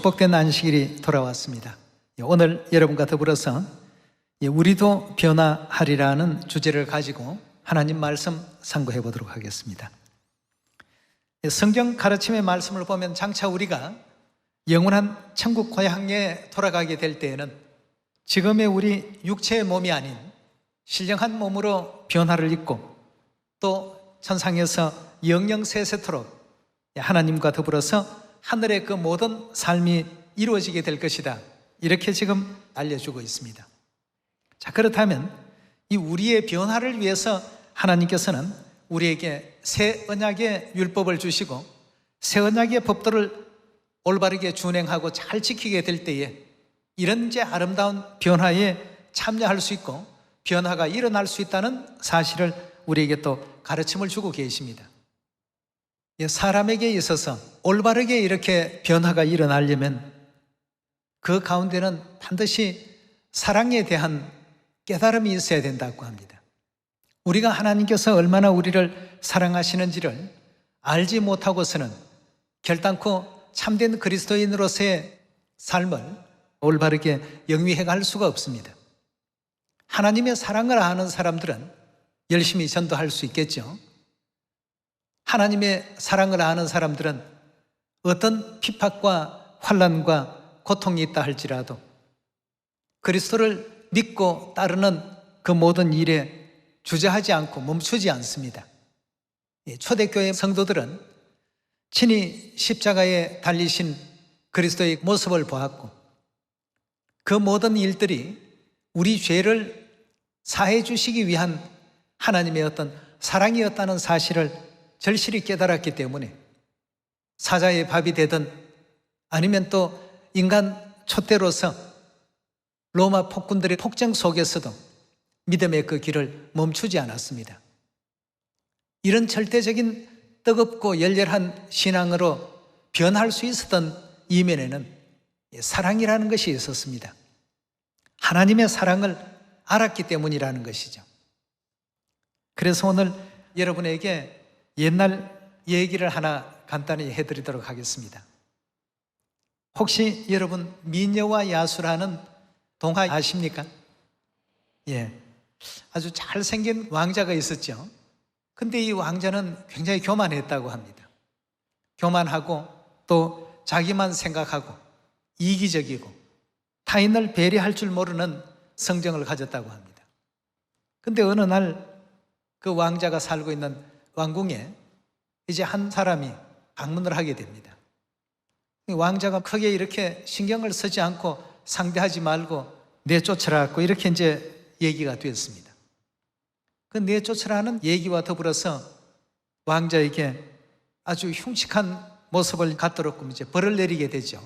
축복된 안식일이 돌아왔습니다. 오늘 여러분과 더불어서 우리도 변화하리라는 주제를 가지고 하나님 말씀 상고해 보도록 하겠습니다. 성경 가르침의 말씀을 보면 장차 우리가 영원한 천국 고향에 돌아가게 될 때에는 지금의 우리 육체의 몸이 아닌 신령한 몸으로 변화를 입고 또 천상에서 영영세세토록 하나님과 더불어서 하늘의 그 모든 삶이 이루어지게 될 것이다, 이렇게 지금 알려주고 있습니다. 자, 그렇다면 이 우리의 변화를 위해서 하나님께서는 우리에게 새 언약의 율법을 주시고 새 언약의 법도를 올바르게 준행하고 잘 지키게 될 때에 이런 이제 아름다운 변화에 참여할 수 있고 변화가 일어날 수 있다는 사실을 우리에게 또 가르침을 주고 계십니다. 사람에게 있어서 올바르게 이렇게 변화가 일어나려면 그 가운데는 반드시 사랑에 대한 깨달음이 있어야 된다고 합니다. 우리가 하나님께서 얼마나 우리를 사랑하시는지를 알지 못하고서는 결단코 참된 그리스도인으로서의 삶을 올바르게 영위해 갈 수가 없습니다. 하나님의 사랑을 아는 사람들은 열심히 전도할 수 있겠죠. 하나님의 사랑을 아는 사람들은 어떤 핍박과 환난과 고통이 있다 할지라도 그리스도를 믿고 따르는 그 모든 일에 주저하지 않고 멈추지 않습니다. 초대교회 성도들은 친히 십자가에 달리신 그리스도의 모습을 보았고 그 모든 일들이 우리 죄를 사해 주시기 위한 하나님의 어떤 사랑이었다는 사실을 절실히 깨달았기 때문에 사자의 밥이 되든 아니면 또 인간 촛대로서 로마 폭군들의 폭정 속에서도 믿음의 그 길을 멈추지 않았습니다. 이런 절대적인 뜨겁고 열렬한 신앙으로 변할 수 있었던 이면에는 사랑이라는 것이 있었습니다. 하나님의 사랑을 알았기 때문이라는 것이죠. 그래서 오늘 여러분에게 옛날 얘기를 하나 간단히 해드리도록 하겠습니다. 혹시 여러분 미녀와 야수라는 동화 아십니까? 아주 잘생긴 왕자가 있었죠. 근데 이 왕자는 굉장히 교만했다고 합니다. 교만하고 또 자기만 생각하고 이기적이고 타인을 배려할 줄 모르는 성정을 가졌다고 합니다. 근데 어느 날 그 왕자가 살고 있는 왕궁에 이제 한 사람이 방문을 하게 됩니다. 왕자가 크게 이렇게 신경을 쓰지 않고 상대하지 말고 내쫓으라고 이렇게 이제 얘기가 되었습니다. 그 내쫓으라는 얘기와 더불어서 왕자에게 아주 흉측한 모습을 갖도록 이제 벌을 내리게 되죠.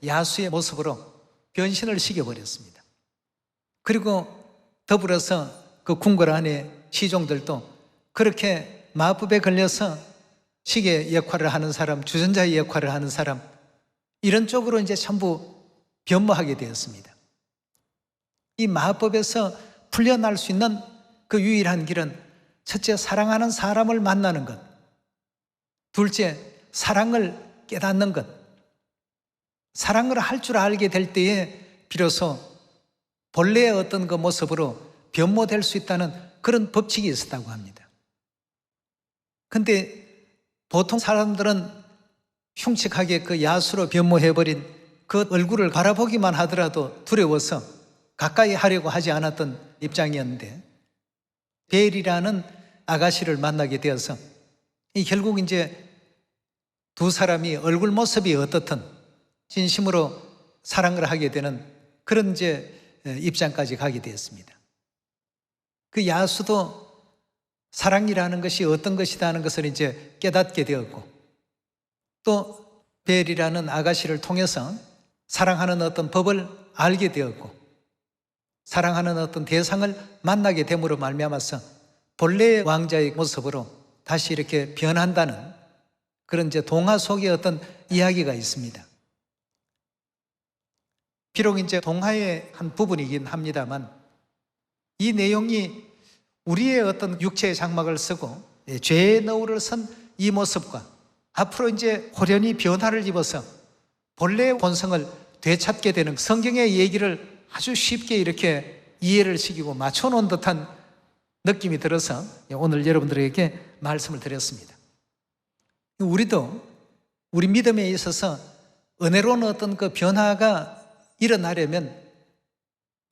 야수의 모습으로 변신을 시켜버렸습니다. 그리고 더불어서 그 궁궐 안에 시종들도 그렇게 마법에 걸려서 시계 역할을 하는 사람, 주전자의 역할을 하는 사람, 이런 쪽으로 이제 전부 변모하게 되었습니다. 이 마법에서 풀려날 수 있는 그 유일한 길은 첫째, 사랑하는 사람을 만나는 것, 둘째, 사랑을 깨닫는 것. 사랑을 할 줄 알게 될 때에 비로소 본래의 어떤 그 모습으로 변모될 수 있다는 그런 법칙이 있었다고 합니다. 근데 보통 사람들은 흉측하게 그 야수로 변모해버린 그 얼굴을 바라보기만 하더라도 두려워서 가까이 하려고 하지 않았던 입장이었는데 벨이라는 아가씨를 만나게 되어서 결국 이제 두 사람이 얼굴 모습이 어떻든 진심으로 사랑을 하게 되는 그런 이제 입장까지 가게 되었습니다. 그 야수도 사랑이라는 것이 어떤 것이다 하는 것을 이제 깨닫게 되었고 또 벨이라는 아가씨를 통해서 사랑하는 어떤 법을 알게 되었고 사랑하는 어떤 대상을 만나게 됨으로 말미암아서 본래의 왕자의 모습으로 다시 이렇게 변한다는 그런 이제 동화 속의 어떤 이야기가 있습니다. 비록 이제 동화의 한 부분이긴 합니다만 이 내용이 우리의 어떤 육체의 장막을 쓰고 죄의 너울을 선 이 모습과 앞으로 이제 호련히 변화를 입어서 본래의 본성을 되찾게 되는 성경의 얘기를 아주 쉽게 이렇게 이해를 시키고 맞춰놓은 듯한 느낌이 들어서 오늘 여러분들에게 말씀을 드렸습니다. 우리도 우리 믿음에 있어서 은혜로운 어떤 그 변화가 일어나려면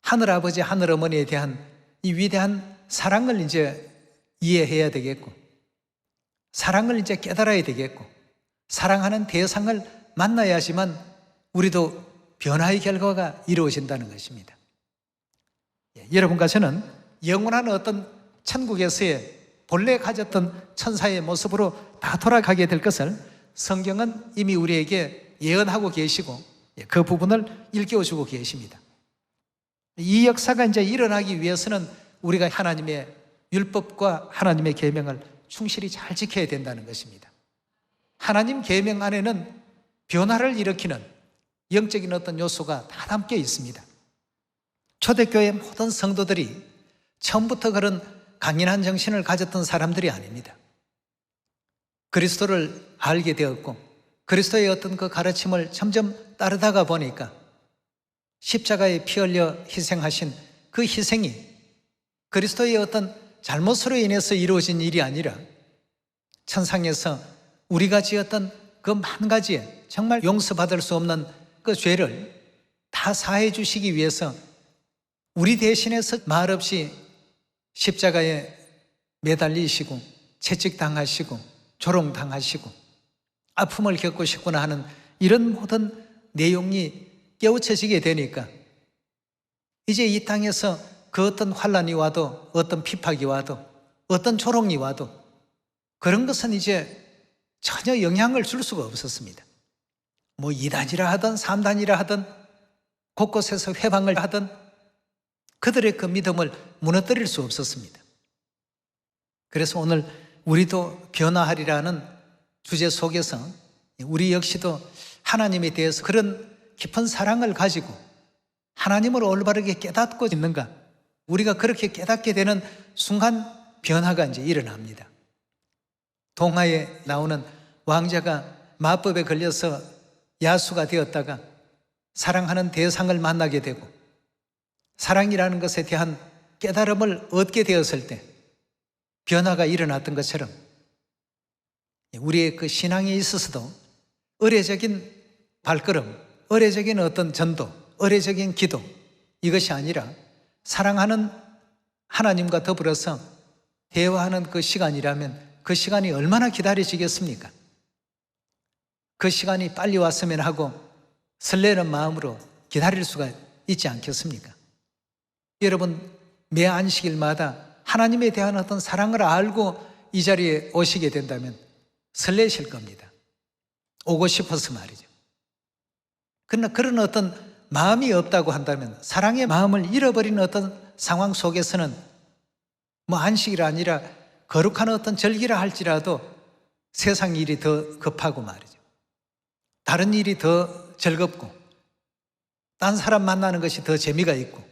하늘아버지, 하늘어머니에 대한 이 위대한 사랑을 이제 이해해야 되겠고, 사랑을 이제 깨달아야 되겠고, 사랑하는 대상을 만나야지만 우리도 변화의 결과가 이루어진다는 것입니다. 여러분과 저는 영원한 어떤 천국에서의 본래 가졌던 천사의 모습으로 다 돌아가게 될 것을 성경은 이미 우리에게 예언하고 계시고 그 부분을 일깨워주고 계십니다. 이 역사가 이제 일어나기 위해서는 우리가 하나님의 율법과 하나님의 계명을 충실히 잘 지켜야 된다는 것입니다. 하나님 계명 안에는 변화를 일으키는 영적인 어떤 요소가 다 담겨 있습니다. 초대교회 모든 성도들이 처음부터 그런 강인한 정신을 가졌던 사람들이 아닙니다. 그리스도를 알게 되었고 그리스도의 어떤 그 가르침을 점점 따르다가 보니까 십자가에 피 흘려 희생하신 그 희생이 그리스도의 어떤 잘못으로 인해서 이루어진 일이 아니라 천상에서 우리가 지었던 그 만 가지의 정말 용서받을 수 없는 그 죄를 다 사해 주시기 위해서 우리 대신해서 말없이 십자가에 매달리시고 채찍당하시고 조롱당하시고 아픔을 겪으시구나 하는 이런 모든 내용이 깨우쳐지게 되니까 이제 이 땅에서 그 어떤 환난이 와도 어떤 핍박이 와도 어떤 조롱이 와도 그런 것은 이제 전혀 영향을 줄 수가 없었습니다. 뭐 2단이라 하든 3단이라 하든 곳곳에서 회방을 하든 그들의 그 믿음을 무너뜨릴 수 없었습니다. 그래서 오늘 우리도 변화하리라는 주제 속에서 우리 역시도 하나님에 대해서 그런 깊은 사랑을 가지고 하나님을 올바르게 깨닫고 있는가, 우리가 그렇게 깨닫게 되는 순간 변화가 이제 일어납니다. 동화에 나오는 왕자가 마법에 걸려서 야수가 되었다가 사랑하는 대상을 만나게 되고 사랑이라는 것에 대한 깨달음을 얻게 되었을 때 변화가 일어났던 것처럼 우리의 그 신앙에 있어서도 의례적인 발걸음, 의례적인 어떤 전도, 의례적인 기도, 이것이 아니라 사랑하는 하나님과 더불어서 대화하는 그 시간이라면 그 시간이 얼마나 기다려지겠습니까? 그 시간이 빨리 왔으면 하고 설레는 마음으로 기다릴 수가 있지 않겠습니까? 여러분, 매 안식일마다 하나님에 대한 어떤 사랑을 알고 이 자리에 오시게 된다면 설레실 겁니다. 오고 싶어서 말이죠. 그러나 그런 어떤 마음이 없다고 한다면, 사랑의 마음을 잃어버린 어떤 상황 속에서는 뭐 안식일 아니라 거룩한 어떤 절기라 할지라도 세상 일이 더 급하고 말이죠. 다른 일이 더 즐겁고 딴 사람 만나는 것이 더 재미가 있고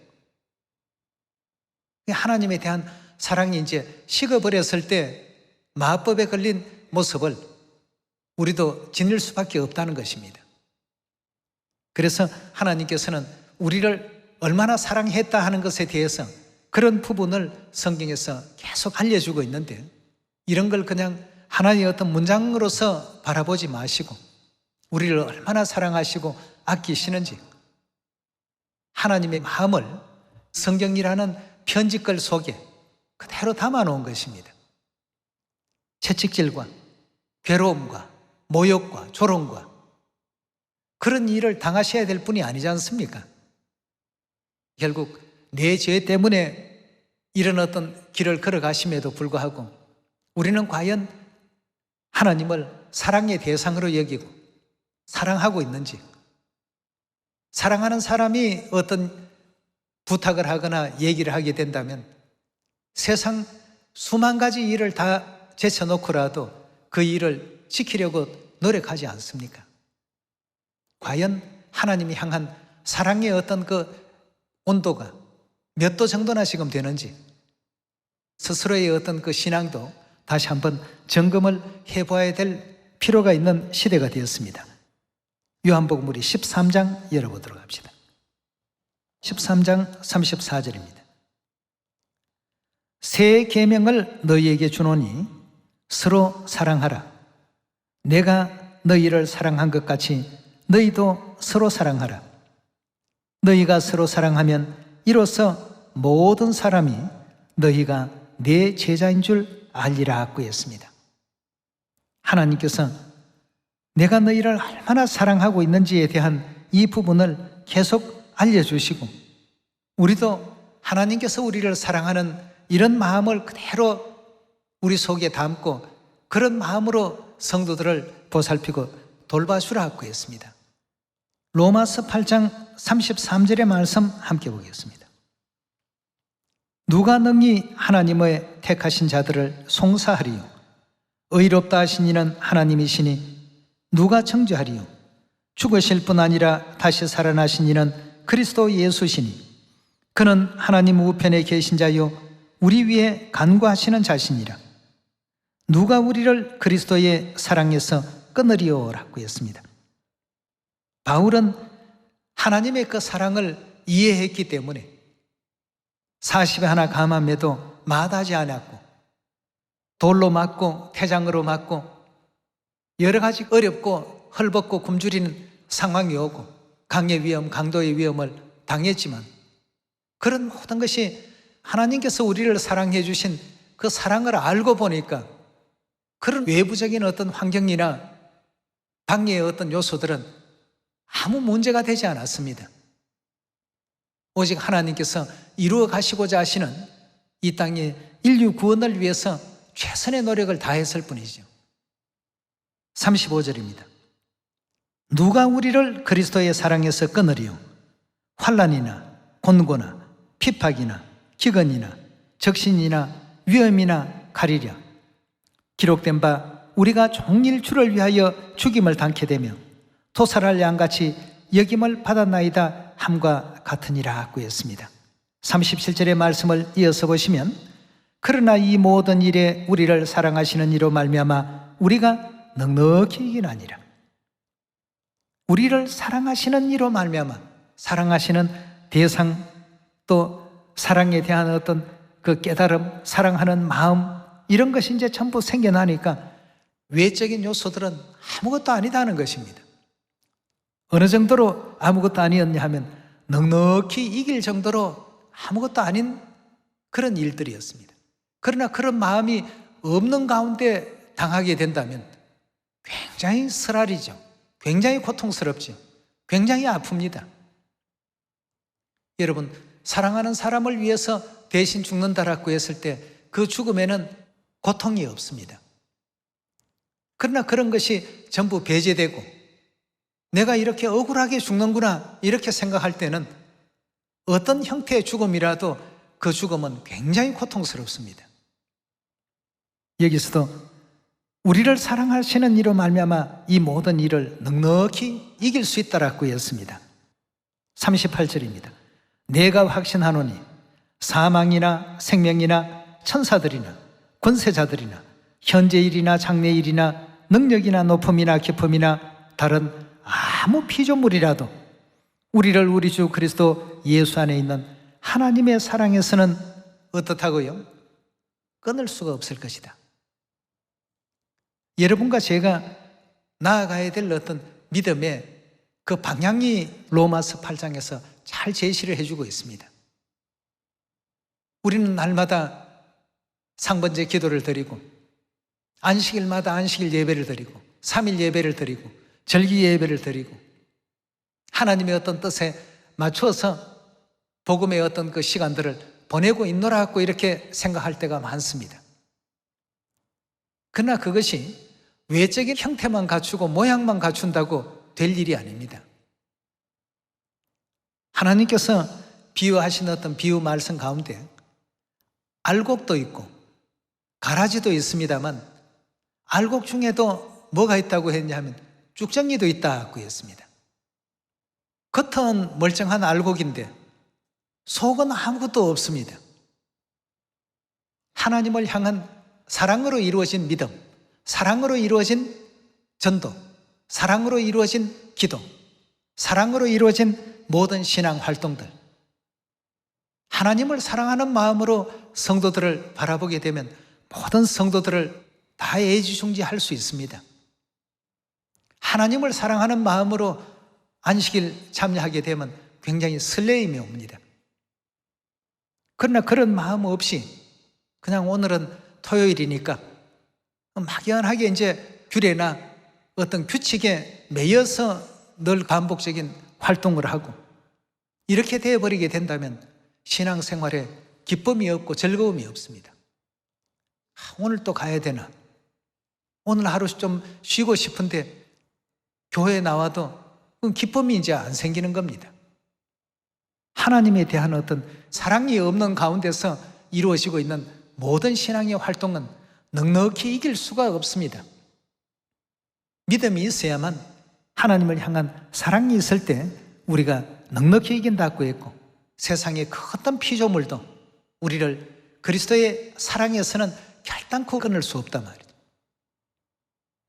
하나님에 대한 사랑이 이제 식어버렸을 때 마법에 걸린 모습을 우리도 지닐 수밖에 없다는 것입니다. 그래서 하나님께서는 우리를 얼마나 사랑했다 하는 것에 대해서 그런 부분을 성경에서 계속 알려주고 있는데 이런 걸 그냥 하나의 어떤 문장으로서 바라보지 마시고 우리를 얼마나 사랑하시고 아끼시는지 하나님의 마음을 성경이라는 편지글 속에 그대로 담아놓은 것입니다. 채찍질과 괴로움과 모욕과 조롱과 그런 일을 당하셔야 될 분이 아니지 않습니까? 결국 내 죄 때문에 이런 어떤 길을 걸어가심에도 불구하고 우리는 과연 하나님을 사랑의 대상으로 여기고 사랑하고 있는지, 사랑하는 사람이 어떤 부탁을 하거나 얘기를 하게 된다면 세상 수만 가지 일을 다 제쳐놓고라도 그 일을 지키려고 노력하지 않습니까? 과연 하나님이 향한 사랑의 어떤 그 온도가 몇 도 정도나 지금 되는지 스스로의 어떤 그 신앙도 다시 한번 점검을 해봐야 될 필요가 있는 시대가 되었습니다. 요한복음 우리 13장 열어보도록 합시다. 13장 34절입니다. 새 계명을 너희에게 주노니 서로 사랑하라. 내가 너희를 사랑한 것 같이 너희도 서로 사랑하라. 너희가 서로 사랑하면 이로써 모든 사람이 너희가 내 제자인 줄 알리라 하고 했습니다. 하나님께서 내가 너희를 얼마나 사랑하고 있는지에 대한 이 부분을 계속 알려주시고, 우리도 하나님께서 우리를 사랑하는 이런 마음을 그대로 우리 속에 담고 그런 마음으로 성도들을 보살피고 돌봐주라고 했습니다. 로마서 8장 33절의 말씀 함께 보겠습니다. 누가 능히 하나님의 택하신 자들을 송사하리요? 의롭다 하신 이는 하나님이시니 누가 정죄하리요? 죽으실 뿐 아니라 다시 살아나신 이는 그리스도 예수시니 그는 하나님 우편에 계신 자요 우리 위에 간구하시는 자시니라. 누가 우리를 그리스도의 사랑에서 끊으리오라고 했습니다. 바울은 하나님의 그 사랑을 이해했기 때문에 40에 하나 감함에도 마다하지 않았고, 돌로 맞고 태장으로 맞고 여러 가지 어렵고 헐벗고 굶주리는 상황이 오고 강의 위험, 강도의 위험을 당했지만 그런 모든 것이 하나님께서 우리를 사랑해 주신 그 사랑을 알고 보니까 그런 외부적인 어떤 환경이나 방해의 어떤 요소들은 아무 문제가 되지 않았습니다. 오직 하나님께서 이루어 가시고자 하시는 이 땅의 인류 구원을 위해서 최선의 노력을 다했을 뿐이죠. 35절입니다. 누가 우리를 그리스도의 사랑에서 끊으리요? 환난이나 곤고나 핍박이나 기근이나 적신이나 위험이나 가리랴. 기록된 바 우리가 종일 주를 위하여 죽임을 당케 되며 도살할 양같이 여김을 받았나이다 함과 같으니라 하고 했습니다. 37절의 말씀을 이어서 보시면 그러나 이 모든 일에 우리를 사랑하시는 이로 말미암아 우리가 넉넉히 이긴 아니라. 우리를 사랑하시는 이로 말미암아, 사랑하시는 대상, 또 사랑에 대한 어떤 그 깨달음, 사랑하는 마음, 이런 것이 이제 전부 생겨나니까 외적인 요소들은 아무것도 아니다는 것입니다. 어느 정도로 아무것도 아니었냐 하면 넉넉히 이길 정도로 아무것도 아닌 그런 일들이었습니다. 그러나 그런 마음이 없는 가운데 당하게 된다면 굉장히 쓰라리죠. 굉장히 고통스럽죠. 굉장히 아픕니다. 여러분, 사랑하는 사람을 위해서 대신 죽는다라고 했을 때 그 죽음에는 고통이 없습니다. 그러나 그런 것이 전부 배제되고 내가 이렇게 억울하게 죽는구나 이렇게 생각할 때는 어떤 형태의 죽음이라도 그 죽음은 굉장히 고통스럽습니다. 여기서도 우리를 사랑하시는 이로 말미암아 이 모든 일을 넉넉히 이길 수 있다라고 했습니다. 38절입니다. 내가 확신하노니 사망이나 생명이나 천사들이나 권세자들이나 현재일이나 장래일이나 능력이나 높음이나 깊음이나 다른 아무 피조물이라도 우리를 우리 주 그리스도 예수 안에 있는 하나님의 사랑에서는 어떻다고요? 끊을 수가 없을 것이다. 여러분과 제가 나아가야 될 어떤 믿음의 그 방향이 로마서 8장에서 잘 제시를 해주고 있습니다. 우리는 날마다 상번제 기도를 드리고 안식일마다 안식일 예배를 드리고 3일 예배를 드리고 절기 예배를 드리고 하나님의 어떤 뜻에 맞춰서 복음의 어떤 그 시간들을 보내고 있노라고 이렇게 생각할 때가 많습니다. 그러나 그것이 외적인 형태만 갖추고 모양만 갖춘다고 될 일이 아닙니다. 하나님께서 비유하신 어떤 비유 말씀 가운데 알곡도 있고 가라지도 있습니다만 알곡 중에도 뭐가 있다고 했냐면 쭉정이도 있다고 했습니다. 겉은 멀쩡한 알곡인데 속은 아무것도 없습니다. 하나님을 향한 사랑으로 이루어진 믿음, 사랑으로 이루어진 전도, 사랑으로 이루어진 기도, 사랑으로 이루어진 모든 신앙 활동들, 하나님을 사랑하는 마음으로 성도들을 바라보게 되면 모든 성도들을 다 애지중지할 수 있습니다. 하나님을 사랑하는 마음으로 안식일 참여하게 되면 굉장히 설레임이 옵니다. 그러나 그런 마음 없이 그냥 오늘은 토요일이니까 막연하게 이제 규례나 어떤 규칙에 매여서 늘 반복적인 활동을 하고 이렇게 되어버리게 된다면 신앙생활에 기쁨이 없고 즐거움이 없습니다. 오늘 또 가야 되나? 오늘 하루 좀 쉬고 싶은데 교회에 나와도 기쁨이 이제 안 생기는 겁니다. 하나님에 대한 어떤 사랑이 없는 가운데서 이루어지고 있는 모든 신앙의 활동은 넉넉히 이길 수가 없습니다. 믿음이 있어야만 하나님을 향한 사랑이 있을 때 우리가 넉넉히 이긴다고 했고 세상의 그 어떤 피조물도 우리를 그리스도의 사랑에서는 결단코 끊을 수 없단 말이죠.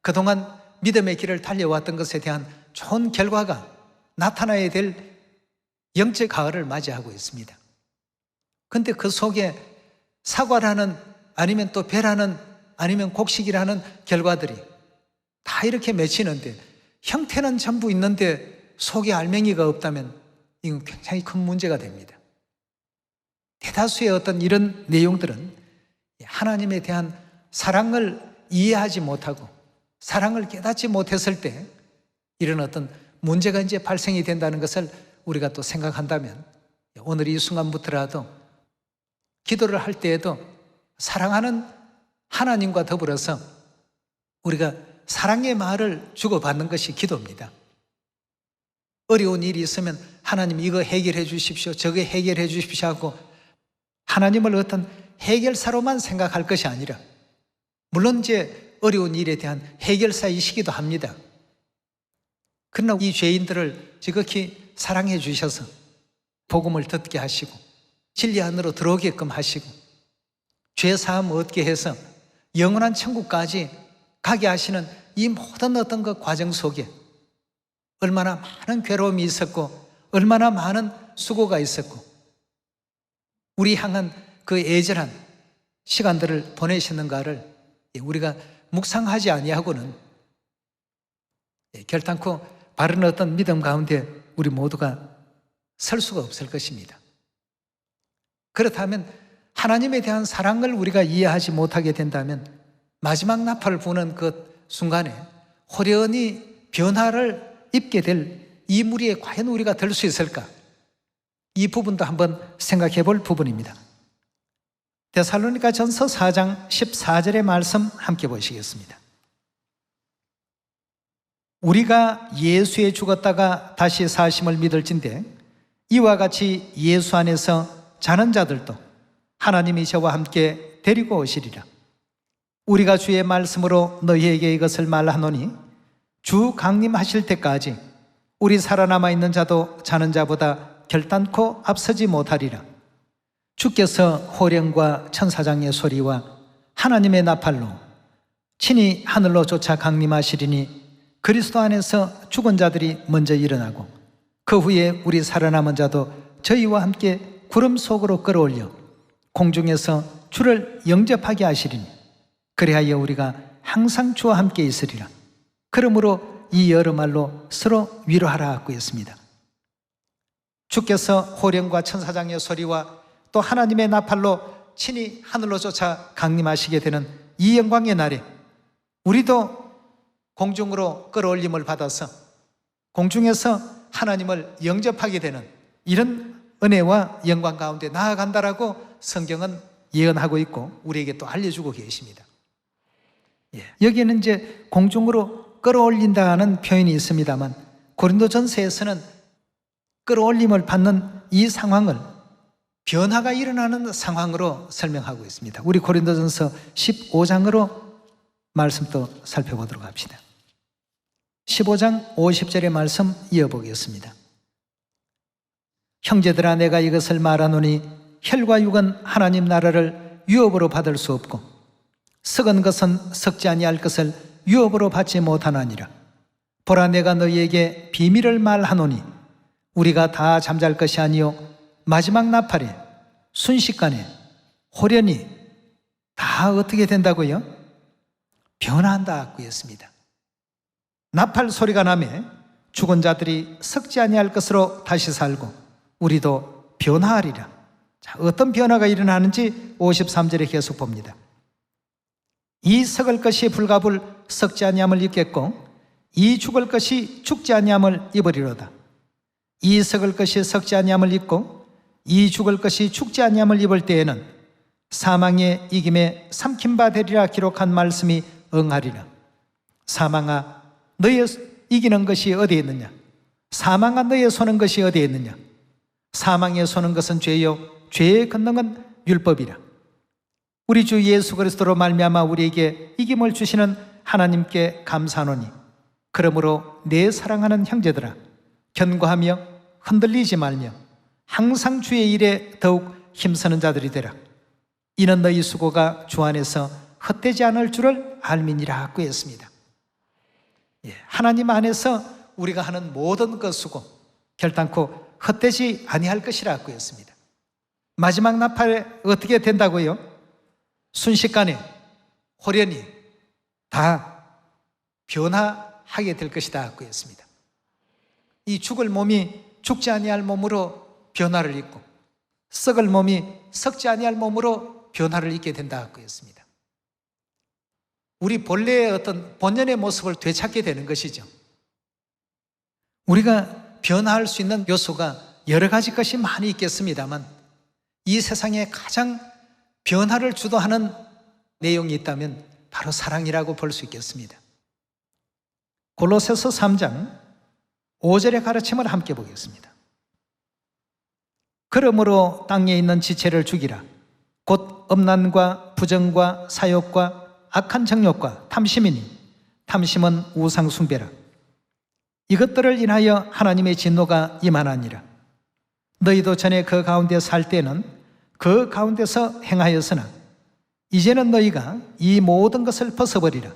그동안 믿음의 길을 달려왔던 것에 대한 좋은 결과가 나타나야 될 영적 가을을 맞이하고 있습니다. 그런데 그 속에 사과라는 아니면 또 배라는 아니면 곡식이라는 결과들이 다 이렇게 맺히는데 형태는 전부 있는데 속에 알맹이가 없다면 이건 굉장히 큰 문제가 됩니다. 대다수의 어떤 이런 내용들은 하나님에 대한 사랑을 이해하지 못하고 사랑을 깨닫지 못했을 때 이런 어떤 문제가 이제 발생이 된다는 것을 우리가 또 생각한다면 오늘 이 순간부터라도 기도를 할 때에도 사랑하는 하나님과 더불어서 우리가 사랑의 말을 주고받는 것이 기도입니다. 어려운 일이 있으면 하나님 이거 해결해 주십시오, 저거 해결해 주십시오 하고 하나님을 어떤 해결사로만 생각할 것이 아니라 물론 이제 어려운 일에 대한 해결사이시기도 합니다. 그러나 이 죄인들을 지극히 사랑해 주셔서 복음을 듣게 하시고 진리 안으로 들어오게끔 하시고 죄사함 얻게 해서 영원한 천국까지 가게 하시는 이 모든 어떤 그 과정 속에 얼마나 많은 괴로움이 있었고 얼마나 많은 수고가 있었고 우리 향한 그 애절한 시간들을 보내셨는가를 우리가 묵상하지 아니하고는 결단코 바른 어떤 믿음 가운데 우리 모두가 설 수가 없을 것입니다. 그렇다면 하나님에 대한 사랑을 우리가 이해하지 못하게 된다면 마지막 나팔을 부는 그 순간에 호련히 변화를 입게 될 이 무리에 과연 우리가 될 수 있을까? 이 부분도 한번 생각해 볼 부분입니다. 데살로니가 전서 4장 14절의 말씀 함께 보시겠습니다. 우리가 예수에 죽었다가 다시 사심을 믿을진대 이와 같이 예수 안에서 자는 자들도 하나님이 저와 함께 데리고 오시리라. 우리가 주의 말씀으로 너희에게 이것을 말하노니 주 강림하실 때까지 우리 살아남아 있는 자도 자는 자보다 결단코 앞서지 못하리라. 주께서 호령과 천사장의 소리와 하나님의 나팔로 친히 하늘로 쫓아 강림하시리니 그리스도 안에서 죽은 자들이 먼저 일어나고 그 후에 우리 살아남은 자도 저희와 함께 구름 속으로 끌어올려 공중에서 주를 영접하게 하시리니 그리하여 우리가 항상 주와 함께 있으리라. 그러므로 이 여러 말로 서로 위로하라 하고 했습니다. 주께서 호령과 천사장의 소리와 또 하나님의 나팔로 친히 하늘로 쫓아 강림하시게 되는 이 영광의 날에 우리도 공중으로 끌어올림을 받아서 공중에서 하나님을 영접하게 되는 이런 은혜와 영광 가운데 나아간다라고 성경은 예언하고 있고 우리에게 또 알려주고 계십니다. 여기에는 이제 공중으로 끌어올린다는 표현이 있습니다만 고린도전서에서는 끌어올림을 받는 이 상황을 변화가 일어나는 상황으로 설명하고 있습니다. 우리 고린도전서 15장으로 말씀 또 살펴보도록 합시다. 15장 50절의 말씀 이어보겠습니다. 형제들아 내가 이것을 말하노니 혈과 육은 하나님 나라를 유업으로 받을 수 없고 썩은 것은 썩지 아니할 것을 유업으로 받지 못하나니라. 보라, 내가 너희에게 비밀을 말하노니 우리가 다 잠잘 것이 아니요 마지막 나팔에 순식간에 호련히 다 어떻게 된다고요? 변화한다고 했습니다. 나팔 소리가 나매 죽은 자들이 썩지 아니할 것으로 다시 살고 우리도 변화하리라. 자, 어떤 변화가 일어나는지 53절에 계속 봅니다. 이 썩을 것이 불가불 썩지 아니함을 입겠고 이 죽을 것이 죽지 아니함을 입으리로다. 이 썩을 것이 썩지 아니함을 입고 이 죽을 것이 죽지 아니함을 입을 때에는 사망의 이김에 삼킨 바 되리라 기록한 말씀이 응하리라. 사망아, 너의 이기는 것이 어디에 있느냐? 사망아, 너의 소는 것이 어디에 있느냐? 사망의 소는 것은 죄요 죄의 권능은 율법이라. 우리 주 예수 그리스도로 말미암아 우리에게 이김을 주시는 하나님께 감사하노니 그러므로 내 사랑하는 형제들아, 견고하며 흔들리지 말며 항상 주의 일에 더욱 힘쓰는 자들이 되라. 이는 너희 수고가 주 안에서 헛되지 않을 줄을 알미니라고 했습니다. 하나님 안에서 우리가 하는 모든 그 수고 결단코 헛되지 아니할 것이라고 했습니다. 마지막 나팔에 어떻게 된다고요? 순식간에 호련히 다 변화하게 될 것이다 고 했습니다. 이 죽을 몸이 죽지 아니할 몸으로 변화를 입고 썩을 몸이 썩지 아니할 몸으로 변화를 입게 된다고 했습니다. 우리 본래의 어떤 본연의 모습을 되찾게 되는 것이죠. 우리가 변화할 수 있는 요소가 여러 가지 것이 많이 있겠습니다만 이 세상에 가장 변화를 주도하는 내용이 있다면 바로 사랑이라고 볼 수 있겠습니다. 골로새서 3장 5절의 가르침을 함께 보겠습니다. 그러므로 땅에 있는 지체를 죽이라. 곧 음란과 부정과 사욕과 악한 정욕과 탐심이니 탐심은 우상 숭배라. 이것들을 인하여 하나님의 진노가 임하나니라. 너희도 전에 그 가운데 살 때는 그 가운데서 행하였으나 이제는 너희가 이 모든 것을 벗어버리라.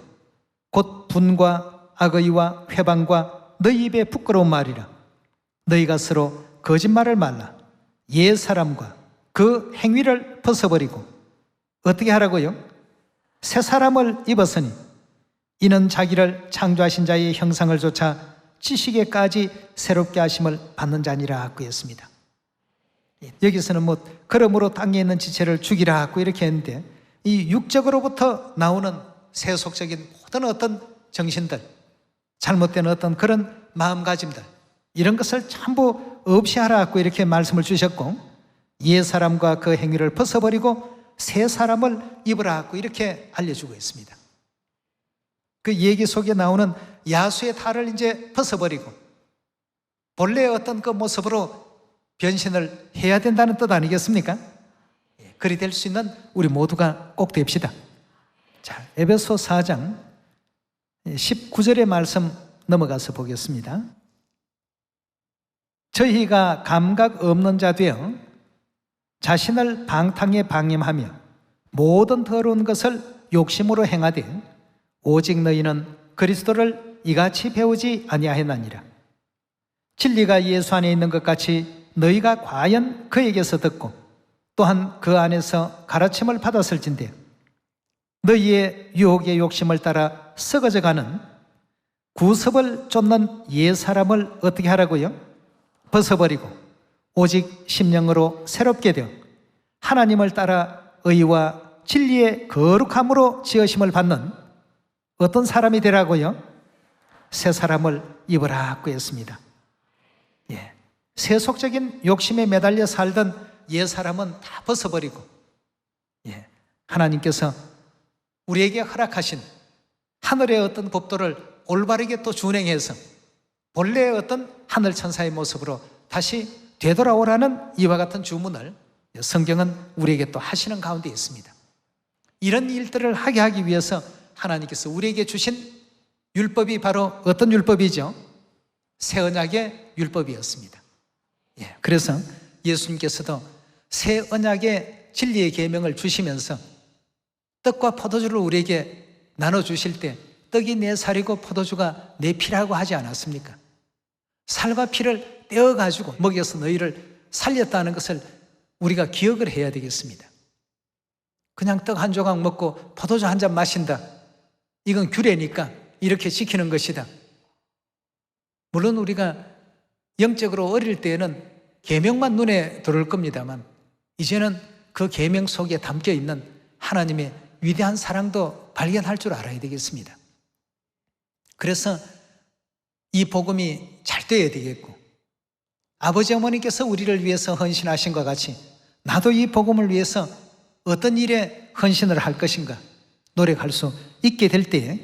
곧 분과 악의와 회방과 너희 입의 부끄러운 말이라. 너희가 서로 거짓말을 말라. 옛 사람과 그 행위를 벗어버리고 어떻게 하라고요? 새 사람을 입었으니 이는 자기를 창조하신 자의 형상을 좇아 지식에까지 새롭게 하심을 받는 자니라 했습니다. 여기서는 그러므로 땅에 있는 지체를 죽이라 하고 이렇게 했는데 이 육적으로부터 나오는 세속적인 모든 어떤 정신들, 잘못된 어떤 그런 마음가짐들, 이런 것을 전부 없이 하라 하고 이렇게 말씀을 주셨고 옛 사람과 그 행위를 벗어버리고 새 사람을 입으라 하고 이렇게 알려주고 있습니다. 그 얘기 속에 나오는 야수의 탈을 이제 벗어버리고 본래의 어떤 그 모습으로 변신을 해야 된다는 뜻 아니겠습니까? 그리 될 수 있는 우리 모두가 꼭 됩시다. 자, 에베소 4장 19절의 말씀 넘어가서 보겠습니다. 저희가 감각 없는 자 되어 자신을 방탕에 방임하며 모든 더러운 것을 욕심으로 행하되 오직 너희는 그리스도를 이같이 배우지 아니하였나니라. 진리가 예수 안에 있는 것 같이 너희가 과연 그에게서 듣고 또한 그 안에서 가르침을 받았을진데 너희의 유혹의 욕심을 따라 썩어져가는 구습을 쫓는 옛 사람을 어떻게 하라고요? 벗어버리고 오직 심령으로 새롭게 되어 하나님을 따라 의와 진리의 거룩함으로 지으심을 받는 어떤 사람이 되라고요? 새 사람을 입으라고 했습니다. 세속적인 욕심에 매달려 살던 옛 사람은 다 벗어버리고 하나님께서 우리에게 허락하신 하늘의 어떤 법도를 올바르게 또 준행해서 본래의 어떤 하늘 천사의 모습으로 다시 되돌아오라는 이와 같은 주문을 성경은 우리에게 또 하시는 가운데 있습니다. 이런 일들을 하게 하기 위해서 하나님께서 우리에게 주신 율법이 바로 어떤 율법이죠? 새 언약의 율법이었습니다. 그래서 예수님께서도 새 언약의 진리의 계명을 주시면서 떡과 포도주를 우리에게 나눠주실 때 떡이 내 살이고 포도주가 내 피라고 하지 않았습니까? 살과 피를 떼어가지고 먹여서 너희를 살렸다는 것을 우리가 기억을 해야 되겠습니다. 그냥 떡 한 조각 먹고 포도주 한 잔 마신다, 이건 규례니까 이렇게 지키는 것이다. 물론 우리가 영적으로 어릴 때에는 계명만 눈에 들어올 겁니다만, 이제는 그 계명 속에 담겨 있는 하나님의 위대한 사랑도 발견할 줄 알아야 되겠습니다. 그래서 이 복음이 잘 돼야 되겠고, 아버지 어머니께서 우리를 위해서 헌신하신 것 같이 나도 이 복음을 위해서 어떤 일에 헌신을 할 것인가 노력할 수 있게 될 때에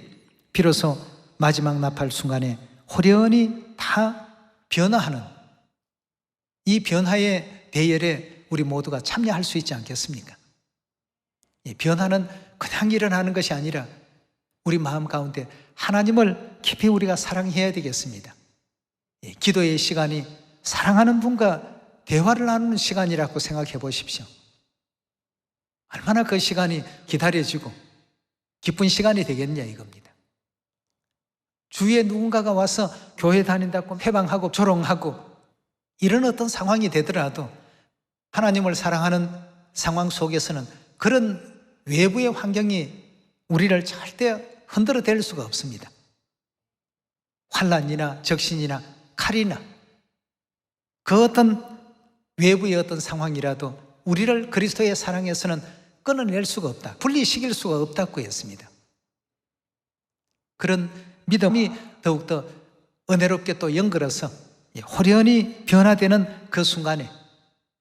비로소 마지막 나팔 순간에 호련히 다 변화하는 이 변화의 대열에 우리 모두가 참여할 수 있지 않겠습니까? 이 변화는 그냥 일어나는 것이 아니라 우리 마음 가운데 하나님을 깊이 우리가 사랑해야 되겠습니다. 기도의 시간이 사랑하는 분과 대화를 나누는 시간이라고 생각해 보십시오. 얼마나 그 시간이 기다려지고 기쁜 시간이 되겠냐 이겁니다. 주위에 누군가가 와서 교회 다닌다고 회방하고 조롱하고 이런 어떤 상황이 되더라도 하나님을 사랑하는 상황 속에서는 그런 외부의 환경이 우리를 절대 흔들어 댈 수가 없습니다. 환난이나 적신이나 칼이나 그 어떤 외부의 어떤 상황이라도 우리를 그리스도의 사랑에서는 끊어낼 수가 없다, 분리시킬 수가 없다고 했습니다. 그런 믿음이 더욱더 은혜롭게 또 연결해서 호련히 변화되는 그 순간에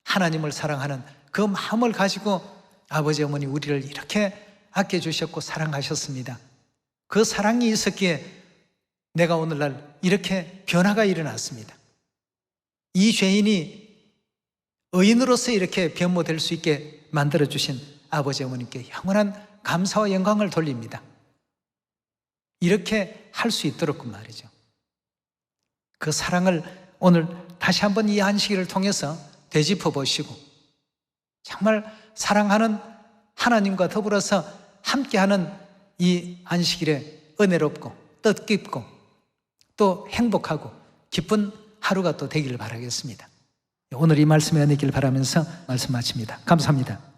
하나님을 사랑하는 그 마음을 가지고 아버지 어머니 우리를 이렇게 아껴주셨고 사랑하셨습니다. 그 사랑이 있었기에 내가 오늘날 이렇게 변화가 일어났습니다. 이 죄인이 의인으로서 이렇게 변모될 수 있게 만들어주신 아버지 어머니께 영원한 감사와 영광을 돌립니다. 이렇게 할 수 있도록 말이죠. 그 사랑을 오늘 다시 한번 이 안식일을 통해서 되짚어 보시고 정말 사랑하는 하나님과 더불어서 함께하는 이 안식일에 은혜롭고 뜻깊고 또 행복하고 기쁜 하루가 또 되기를 바라겠습니다. 오늘 이 말씀에 은혜길 바라면서 말씀 마칩니다. 감사합니다.